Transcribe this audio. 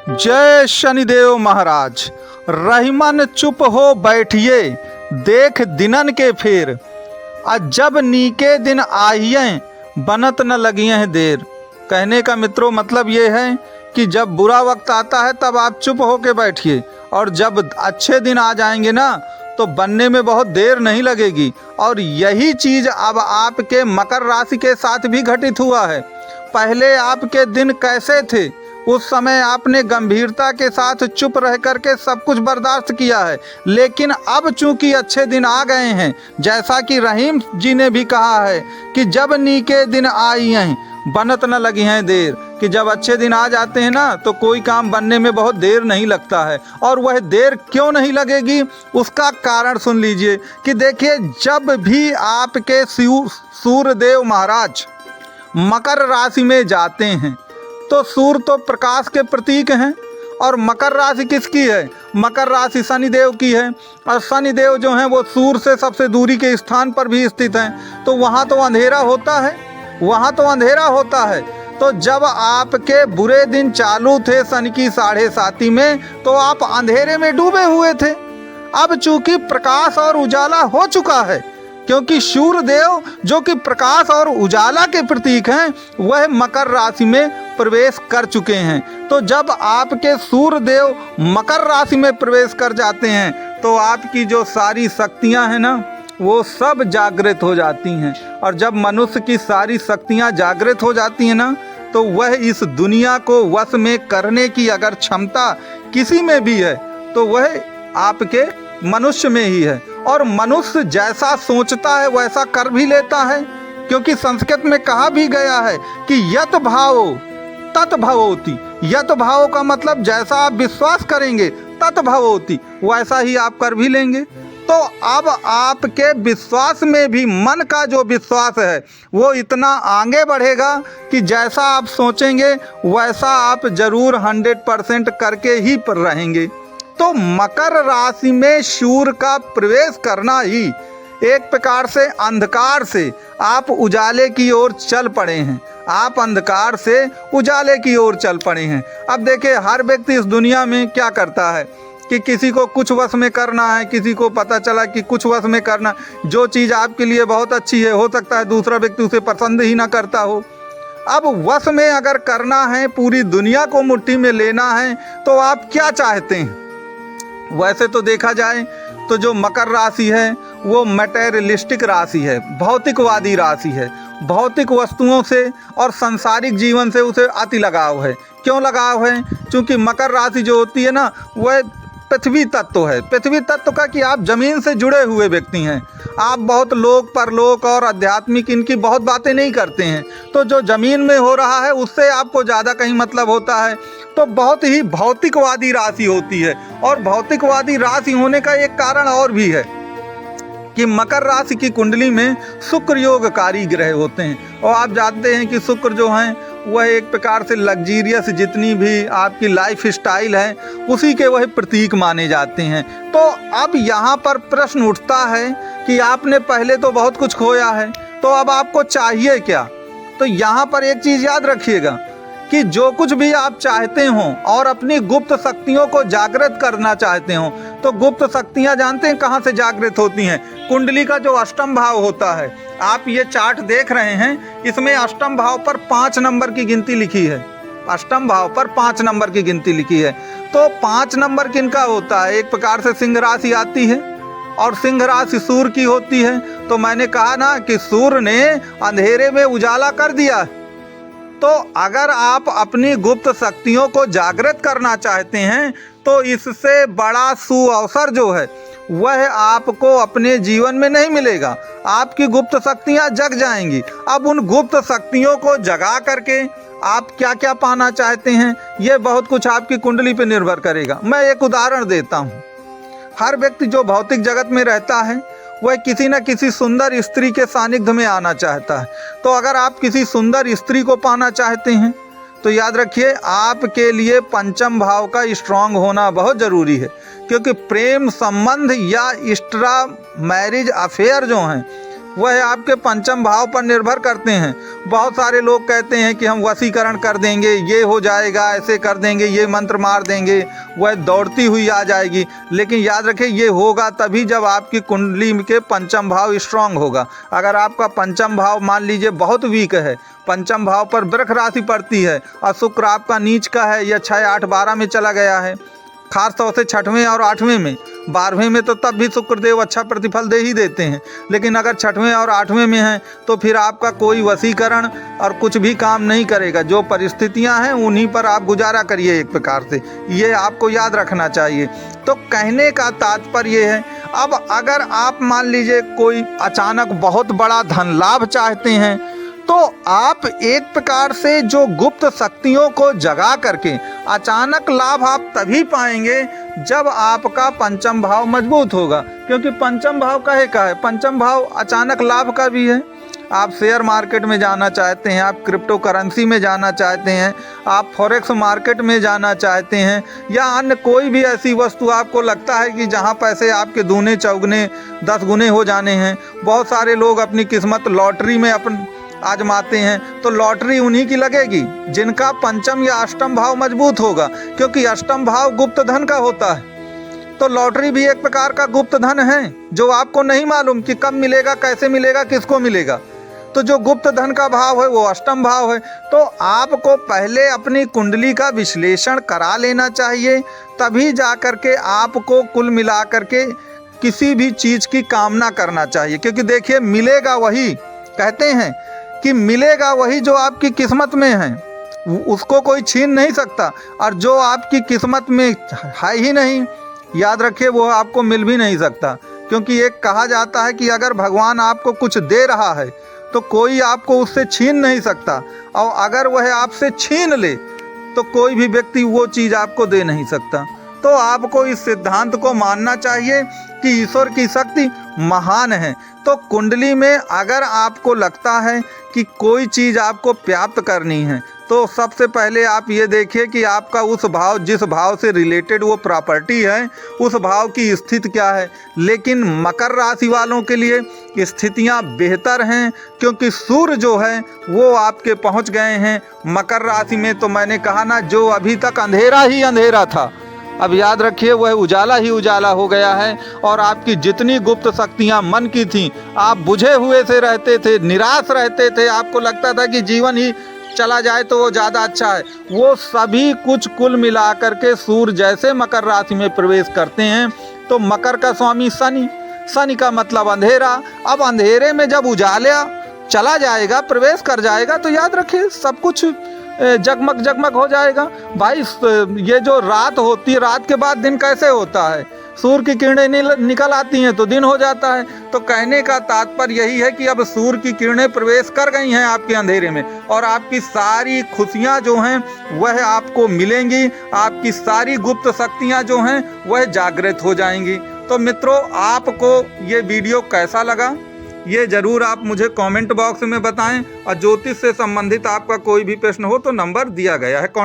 जय शनिदेव महाराज। रहीमन चुप हो बैठिए, देख दिनन के फेर। जब नीके दिन आइए, बनत न लगिए हैं देर। कहने का मित्रों मतलब ये है कि जब बुरा वक्त आता है तब आप चुप हो के बैठिए, और जब अच्छे दिन आ जाएंगे ना तो बनने में बहुत देर नहीं लगेगी। और यही चीज़ अब आपके मकर राशि के साथ भी घटित हुआ है। पहले आपके दिन कैसे थे, उस समय आपने गंभीरता के साथ चुप रह करके सब कुछ बर्दाश्त किया है, लेकिन अब चूंकि अच्छे दिन आ गए हैं, जैसा कि रहीम जी ने भी कहा है कि जब नीके दिन आई हैं बनत न लगी हैं देर, कि जब अच्छे दिन आ जाते हैं ना तो कोई काम बनने में बहुत देर नहीं लगता है। और वह देर क्यों नहीं लगेगी, उसका कारण सुन लीजिए कि देखिए, जब भी आपके सूर्यदेव महाराज मकर राशि में जाते हैं तो सूर्य तो प्रकाश के प्रतीक हैं, और मकर राशि किसकी है? मकर राशि शनिदेव की है। और शनिदेव जो हैं वो सूर्य से सबसे दूरी के स्थान पर भी स्थित हैं, तो वहाँ तो अंधेरा होता है, वहाँ तो अंधेरा होता है। तो जब आपके बुरे दिन चालू थे सन की 7.5 में, तो आप अंधेरे में डूबे हुए थे। अब चूंकि प्रकाश और उजाला हो चुका है, क्योंकि सूर्यदेव जो कि प्रकाश और उजाला के प्रतीक हैं, वह मकर राशि में प्रवेश कर चुके हैं। तो जब आपके सूर्यदेव मकर राशि में प्रवेश कर जाते हैं तो आपकी जो सारी शक्तियां हैं ना, वो सब जागृत हो जाती हैं। और जब मनुष्य की सारी शक्तियां जागृत हो जाती हैं ना, तो वह इस दुनिया को वश में करने की अगर क्षमता किसी में भी है तो वह आपके मनुष्य में ही है। और मनुष्य जैसा सोचता है वैसा कर भी लेता है, क्योंकि संस्कृत में कहा भी गया है कि यत भावो तत भवोति। यत भाव का मतलब जैसा आप विश्वास करेंगे तत भवोति, वैसा ही आप कर भी लेंगे। तो अब आपके विश्वास में भी, मन का जो विश्वास है वो इतना आगे बढ़ेगा कि जैसा आप सोचेंगे वैसा आप जरूर 100% करके ही पर रहेंगे। तो मकर राशि में सूर्य का प्रवेश करना ही एक प्रकार से अंधकार से आप उजाले की ओर चल पड़े हैं। आप अंधकार से उजाले की ओर चल पड़े हैं। अब देखिए, हर व्यक्ति इस दुनिया में क्या करता है कि किसी को कुछ वश में करना है, किसी को पता चला कि कुछ वश में करना, जो चीज़ आपके लिए बहुत अच्छी है, हो सकता है दूसरा व्यक्ति उसे पसंद ही ना करता हो। अब वश में अगर करना है, पूरी दुनिया को मुट्ठी में लेना है, तो आप क्या चाहते हैं? वैसे तो देखा जाए तो जो मकर राशि है वो मटेरियलिस्टिक राशि है, भौतिकवादी राशि है। भौतिक वस्तुओं से और सांसारिक जीवन से उसे अति लगाव है। क्यों लगाव है? क्योंकि मकर राशि जो होती है ना, वह पृथ्वी तत्व है। पृथ्वी तत्व का कि आप जमीन से जुड़े हुए व्यक्ति हैं। आप बहुत लोक परलोक और आध्यात्मिक इनकी बहुत बातें नहीं करते हैं। तो जो जमीन में हो रहा है उससे आपको ज़्यादा कहीं मतलब होता है। तो बहुत ही भौतिकवादी राशि होती है। और भौतिकवादी राशि होने का एक कारण और भी है कि मकर राशि की कुंडली में शुक्र योगकारी ग्रह होते हैं। और आप जानते हैं कि शुक्र जो हैं वह एक प्रकार से लग्जीरियस, जितनी भी आपकी लाइफ स्टाइल है उसी के वह प्रतीक माने जाते हैं। तो अब यहाँ पर प्रश्न उठता है कि आपने पहले तो बहुत कुछ खोया है, तो अब आपको चाहिए क्या? तो यहाँ पर एक चीज़ याद रखिएगा कि जो कुछ भी आप चाहते हों और अपनी गुप्त शक्तियों को जागृत करना चाहते हों, तो गुप्त शक्तियाँ जानते हैं कहाँ से जागृत होती हैं? कुंडली का जो अष्टम भाव होता है, आप ये चार्ट देख रहे हैं, इसमें अष्टम भाव पर 5 नंबर की गिनती लिखी है। अष्टम भाव पर 5 नंबर की गिनती लिखी है। तो 5 नंबर किनका होता है? एक प्रकार से सिंह राशि आती है, और सिंह राशि सूर्य की होती है। तो मैंने कहा ना कि सूर्य ने अंधेरे में उजाला कर दिया। तो अगर आप अपनी गुप्त शक्तियों को जागृत करना चाहते हैं तो इससे बड़ा सुअवसर जो है वह आपको अपने जीवन में नहीं मिलेगा। आपकी गुप्त शक्तियां जग जाएंगी। अब उन गुप्त शक्तियों को जगा करके आप क्या क्या पाना चाहते हैं, ये बहुत कुछ आपकी कुंडली पर निर्भर करेगा। मैं एक उदाहरण देता हूँ। हर व्यक्ति जो भौतिक जगत में रहता है वह किसी न किसी सुंदर स्त्री के सानिध्य में आना चाहता है। तो अगर आप किसी सुंदर स्त्री को पाना चाहते हैं तो याद रखिए, आपके लिए पंचम भाव का स्ट्रांग होना बहुत ज़रूरी है। क्योंकि प्रेम संबंध या एक्स्ट्रा मैरिज अफेयर जो हैं वह आपके पंचम भाव पर निर्भर करते हैं। बहुत सारे लोग कहते हैं कि हम वशीकरण कर देंगे, ये हो जाएगा, ऐसे कर देंगे, ये मंत्र मार देंगे, वह दौड़ती हुई आ जाएगी। लेकिन याद रखें, ये होगा तभी जब आपकी कुंडली के पंचम भाव स्ट्रांग होगा। अगर आपका पंचम भाव मान लीजिए बहुत वीक है, पंचम भाव पर वृष राशि पड़ती है और शुक्र आपका नीच का है या 6, 8, 12 में चला गया है, खास तौर से 6वें और 8वें में, 12वें में तो तब भी शुक्रदेव अच्छा प्रतिफल दे ही देते हैं, लेकिन अगर 6वें और 8वें में हैं तो फिर आपका कोई वशीकरण और कुछ भी काम नहीं करेगा। जो परिस्थितियां हैं उन्हीं पर आप गुजारा करिए एक प्रकार से, ये आपको याद रखना चाहिए। तो कहने का तात्पर्य है, अब अगर आप मान लीजिए कोई अचानक बहुत बड़ा धन लाभ चाहते हैं तो आप एक प्रकार से जो गुप्त शक्तियों को जगा करके अचानक लाभ आप तभी पाएंगे जब आपका पंचम भाव मजबूत होगा। क्योंकि पंचम भाव का है, पंचम भाव अचानक लाभ का भी है। आप शेयर मार्केट में जाना चाहते हैं, आप क्रिप्टो करेंसी में जाना चाहते हैं, आप फॉरेक्स मार्केट में जाना चाहते हैं, या अन्य कोई भी ऐसी वस्तु आपको लगता है कि जहां पैसे आपके दूने चौगुने 10 गुने हो जाने हैं। बहुत सारे लोग अपनी किस्मत लॉटरी में आजमाते हैं, तो लॉटरी उन्हीं की लगेगी जिनका पंचम या अष्टम भाव मजबूत होगा, क्योंकि अष्टम भाव गुप्त धन का होता है। तो लॉटरी भी एक प्रकार का गुप्त धन है जो आपको नहीं मालूम कि कब मिलेगा, कैसे मिलेगा, किसको मिलेगा। तो जो गुप्त धन का भाव है वो अष्टम भाव है। तो आपको पहले अपनी कुंडली का विश्लेषण करा लेना चाहिए, तभी जा कर के आपको कुल मिला करके किसी भी चीज़ की कामना करना चाहिए। क्योंकि देखिए, मिलेगा वही, कहते हैं कि मिलेगा वही जो आपकी किस्मत में है, उसको कोई छीन नहीं सकता, और जो आपकी किस्मत में है ही नहीं, याद रखिए, वो आपको मिल भी नहीं सकता। क्योंकि एक कहा जाता है कि अगर भगवान आपको कुछ दे रहा है तो कोई आपको उससे छीन नहीं सकता, और अगर वह आपसे छीन ले तो कोई भी व्यक्ति वो चीज़ आपको दे नहीं सकता। तो आपको इस सिद्धांत को मानना चाहिए कि ईश्वर की शक्ति महान है। तो कुंडली में अगर आपको लगता है कि कोई चीज़ आपको प्राप्त करनी है, तो सबसे पहले आप ये देखिए कि आपका उस भाव, जिस भाव से रिलेटेड वो प्रॉपर्टी है, उस भाव की स्थिति क्या है। लेकिन मकर राशि वालों के लिए स्थितियां बेहतर हैं, क्योंकि सूर्य जो है वो आपके पहुंच गए हैं मकर राशि में। तो मैंने कहा ना, जो अभी तक अंधेरा ही अंधेरा था, अब याद रखिए वह उजाला ही उजाला हो गया है। और आपकी जितनी गुप्त शक्तियां मन की थीं, आप बुझे हुए से रहते थे, निराश रहते थे, आपको लगता था कि जीवन ही चला जाए तो वो ज़्यादा अच्छा है, वो सभी कुछ कुल मिला कर के सूर्य जैसे मकर राशि में प्रवेश करते हैं तो मकर का स्वामी शनि, शनि का मतलब अंधेरा। अब अंधेरे में जब उजाला चला जाएगा, प्रवेश कर जाएगा, तो याद रखिए सब कुछ जगमग जगमग हो जाएगा। भाई, ये जो रात होती है, रात के बाद दिन कैसे होता है? सूर्य की किरणें निकल आती हैं तो दिन हो जाता है। तो कहने का तात्पर्य यही है कि अब सूर्य की किरणें प्रवेश कर गई हैं आपके अंधेरे में, और आपकी सारी खुशियां जो हैं वह आपको मिलेंगी, आपकी सारी गुप्त शक्तियां जो हैं वह जागृत हो जाएंगी। तो मित्रों, आपको ये वीडियो कैसा लगा ये ज़रूर आप मुझे कमेंट बॉक्स में बताएं, और ज्योतिष से संबंधित आपका कोई भी प्रश्न हो तो नंबर दिया गया है।